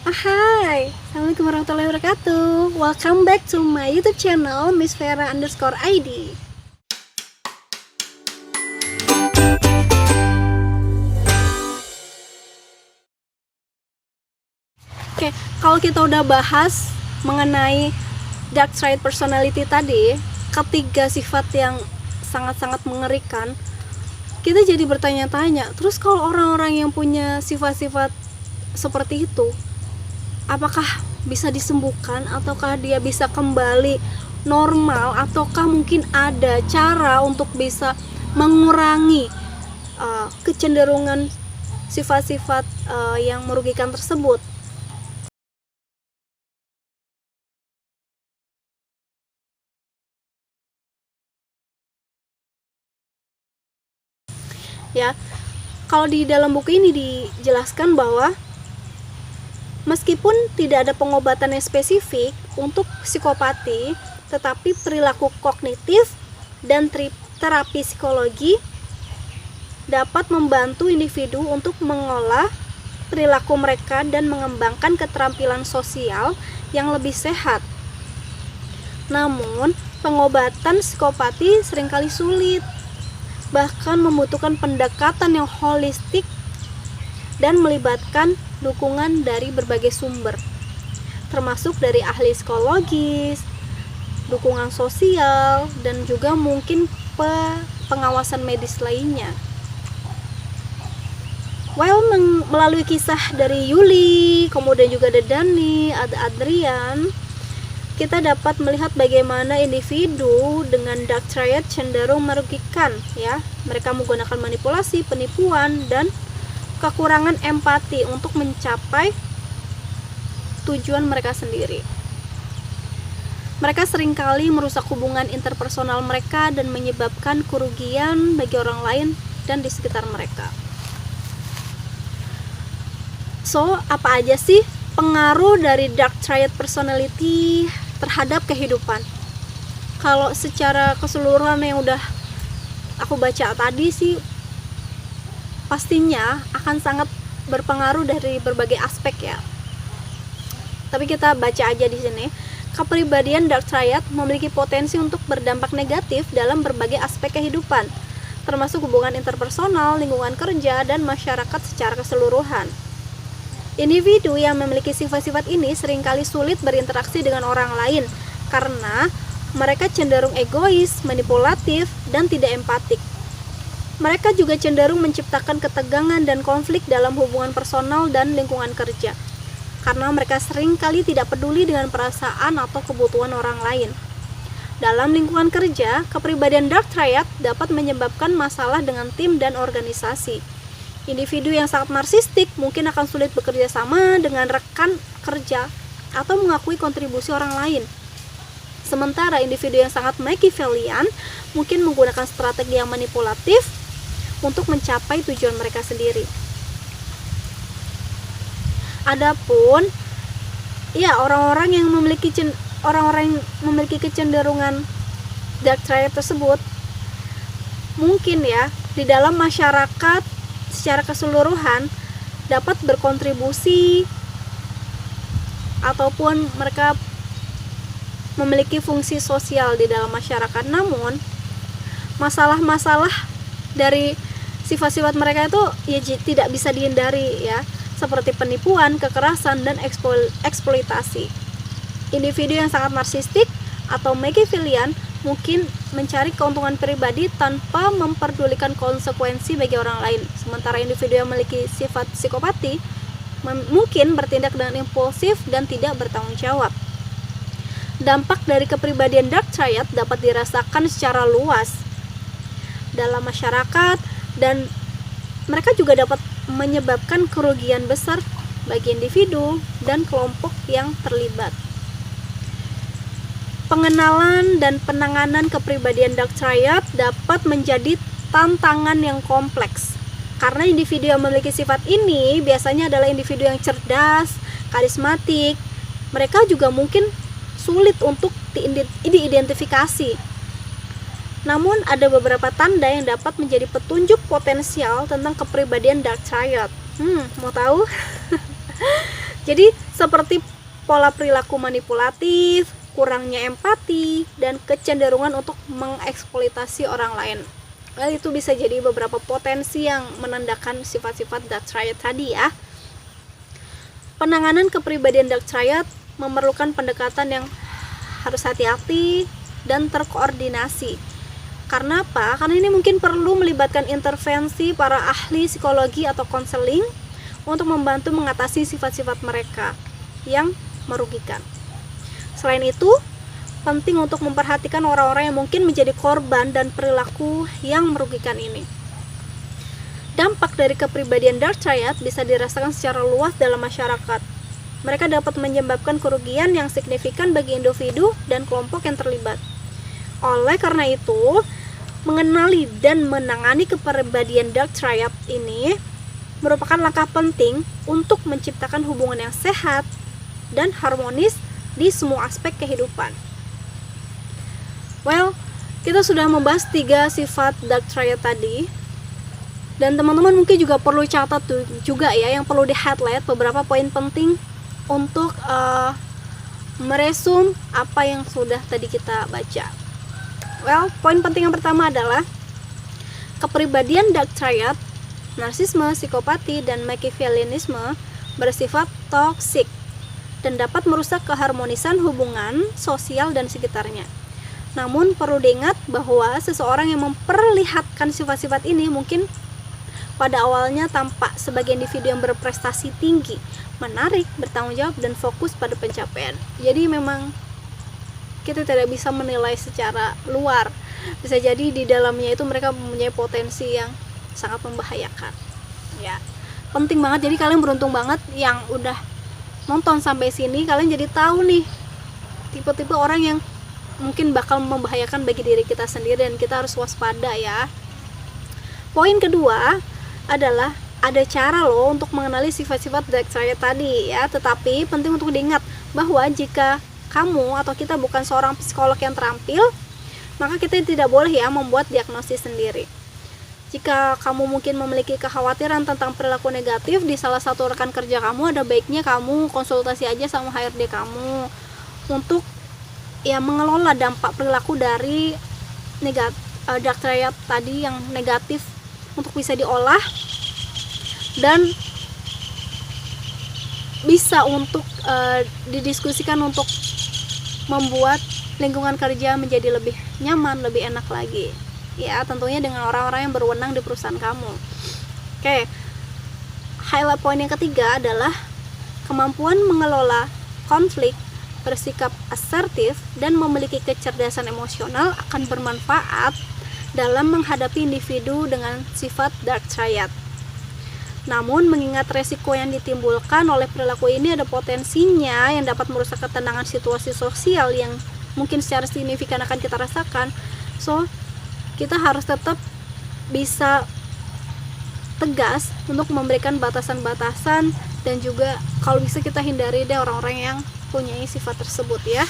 Hai, Assalamualaikum warahmatullahi wabarakatuh. Welcome back to my YouTube channel Miss Vera_ID. Oke, kalau kita udah bahas mengenai dark trait personality tadi, ketiga sifat yang sangat-sangat mengerikan, kita jadi bertanya-tanya, terus kalau orang-orang yang punya sifat-sifat seperti itu, apakah bisa disembuhkan ataukah dia bisa kembali normal, ataukah mungkin ada cara untuk bisa mengurangi kecenderungan sifat-sifat yang merugikan tersebut. Ya, kalau di dalam buku ini dijelaskan bahwa meskipun tidak ada pengobatan yang spesifik untuk psikopati, tetapi perilaku kognitif dan terapi psikologi dapat membantu individu untuk mengolah perilaku mereka dan mengembangkan keterampilan sosial yang lebih sehat. Namun, pengobatan psikopati seringkali sulit, bahkan membutuhkan pendekatan yang holistik dan melibatkan dukungan dari berbagai sumber, termasuk dari ahli psikologis, dukungan sosial, dan juga mungkin pengawasan medis lainnya. Melalui kisah dari Yuli, kemudian juga ada Dani, ada Adrian, kita dapat melihat bagaimana individu dengan dark trait cenderung merugikan, ya. Mereka menggunakan manipulasi, penipuan, dan kekurangan empati untuk mencapai tujuan mereka sendiri. Mereka seringkali merusak hubungan interpersonal mereka dan menyebabkan kerugian bagi orang lain dan di sekitar mereka. So, apa aja sih pengaruh dari dark trait personality terhadap kehidupan? Kalau secara keseluruhan yang udah aku baca tadi sih, pastinya akan sangat berpengaruh dari berbagai aspek, ya. Tapi kita baca aja di sini. Kepribadian dark trait memiliki potensi untuk berdampak negatif dalam berbagai aspek kehidupan, termasuk hubungan interpersonal, lingkungan kerja, dan masyarakat secara keseluruhan. Individu yang memiliki sifat-sifat ini seringkali sulit berinteraksi dengan orang lain karena mereka cenderung egois, manipulatif, dan tidak empatik. Mereka juga cenderung menciptakan ketegangan dan konflik dalam hubungan personal dan lingkungan kerja karena mereka seringkali tidak peduli dengan perasaan atau kebutuhan orang lain. Dalam lingkungan kerja, kepribadian dark trait dapat menyebabkan masalah dengan tim dan organisasi. Individu yang sangat narsistik mungkin akan sulit bekerja sama dengan rekan kerja atau mengakui kontribusi orang lain. Sementara individu yang sangat Machiavellian mungkin menggunakan strategi yang manipulatif untuk mencapai tujuan mereka sendiri. Adapun ya orang-orang yang memiliki kecenderungan dark trait tersebut mungkin ya di dalam masyarakat secara keseluruhan dapat berkontribusi ataupun mereka memiliki fungsi sosial di dalam masyarakat. Namun masalah-masalah dari sifat-sifat mereka itu ya tidak bisa dihindari, ya, seperti penipuan, kekerasan, dan eksploitasi. Individu yang sangat narsistik atau Machiavellian mungkin mencari keuntungan pribadi tanpa memperdulikan konsekuensi bagi orang lain. Sementara individu yang memiliki sifat psikopati mungkin bertindak dengan impulsif dan tidak bertanggung jawab. Dampak dari kepribadian dark trait dapat dirasakan secara luas dalam masyarakat dan mereka juga dapat menyebabkan kerugian besar bagi individu dan kelompok yang terlibat. Pengenalan dan penanganan kepribadian dark trait dapat menjadi tantangan yang kompleks karena individu yang memiliki sifat ini biasanya adalah individu yang cerdas, karismatik. Mereka juga mungkin sulit untuk diidentifikasi. Namun ada beberapa tanda yang dapat menjadi petunjuk potensial tentang kepribadian dark trait. Mau tahu? Jadi seperti pola perilaku manipulatif, kurangnya empati, dan kecenderungan untuk mengeksploitasi orang lain. Well, itu bisa jadi beberapa potensi yang menandakan sifat-sifat dark triad tadi ya. Penanganan kepribadian dark triad memerlukan pendekatan yang harus hati-hati dan terkoordinasi. Karena apa? Karena ini mungkin perlu melibatkan intervensi para ahli psikologi atau konseling untuk membantu mengatasi sifat-sifat mereka yang merugikan. Selain itu, penting untuk memperhatikan orang-orang yang mungkin menjadi korban dan perilaku yang merugikan ini. Dampak dari kepribadian dark triad bisa dirasakan secara luas dalam masyarakat. Mereka dapat menyebabkan kerugian yang signifikan bagi individu dan kelompok yang terlibat. Oleh karena itu, mengenali dan menangani kepribadian dark triad ini merupakan langkah penting untuk menciptakan hubungan yang sehat dan harmonis di semua aspek kehidupan. Well, kita sudah membahas 3 sifat dark triad tadi. Dan teman-teman mungkin juga perlu catat juga ya, yang perlu di-highlight beberapa poin penting untuk meresum apa yang sudah tadi kita baca. Well, poin penting yang pertama adalah kepribadian dark triad, narsisme, psikopati, dan machiavellianisme bersifat toksik dan dapat merusak keharmonisan hubungan sosial dan sekitarnya. Namun perlu diingat bahwa seseorang yang memperlihatkan sifat-sifat ini mungkin pada awalnya tampak sebagai individu yang berprestasi tinggi, menarik, bertanggung jawab, dan fokus pada pencapaian. Jadi memang kita tidak bisa menilai secara luar. Bisa jadi di dalamnya itu mereka mempunyai potensi yang sangat membahayakan. Ya, penting banget. Jadi kalian beruntung banget yang udah nonton sampai sini. Kalian jadi tahu nih tipe-tipe orang yang mungkin bakal membahayakan bagi diri kita sendiri dan kita harus waspada ya. Poin kedua adalah ada cara loh untuk mengenali sifat-sifat dark triad tadi ya, tetapi penting untuk diingat bahwa jika kamu atau kita bukan seorang psikolog yang terampil, maka kita tidak boleh ya membuat diagnosis sendiri. Jika kamu mungkin memiliki kekhawatiran tentang perilaku negatif di salah satu rekan kerja kamu, ada baiknya kamu konsultasi aja sama HRD kamu untuk ya mengelola dampak perilaku dari dark triad tadi yang negatif untuk bisa diolah dan bisa untuk didiskusikan untuk membuat lingkungan kerja menjadi lebih nyaman, lebih enak lagi. Ya, tentunya dengan orang-orang yang berwenang di perusahaan kamu. Oke. Highlight poin yang ketiga adalah kemampuan mengelola konflik, bersikap asertif, dan memiliki kecerdasan emosional akan bermanfaat dalam menghadapi individu dengan sifat dark triad. Namun, mengingat resiko yang ditimbulkan oleh perilaku ini ada potensinya yang dapat merusak ketenangan situasi sosial yang mungkin secara signifikan akan kita rasakan. So, kita harus tetap bisa tegas untuk memberikan batasan-batasan dan juga kalau bisa kita hindari deh orang-orang yang punya sifat tersebut ya.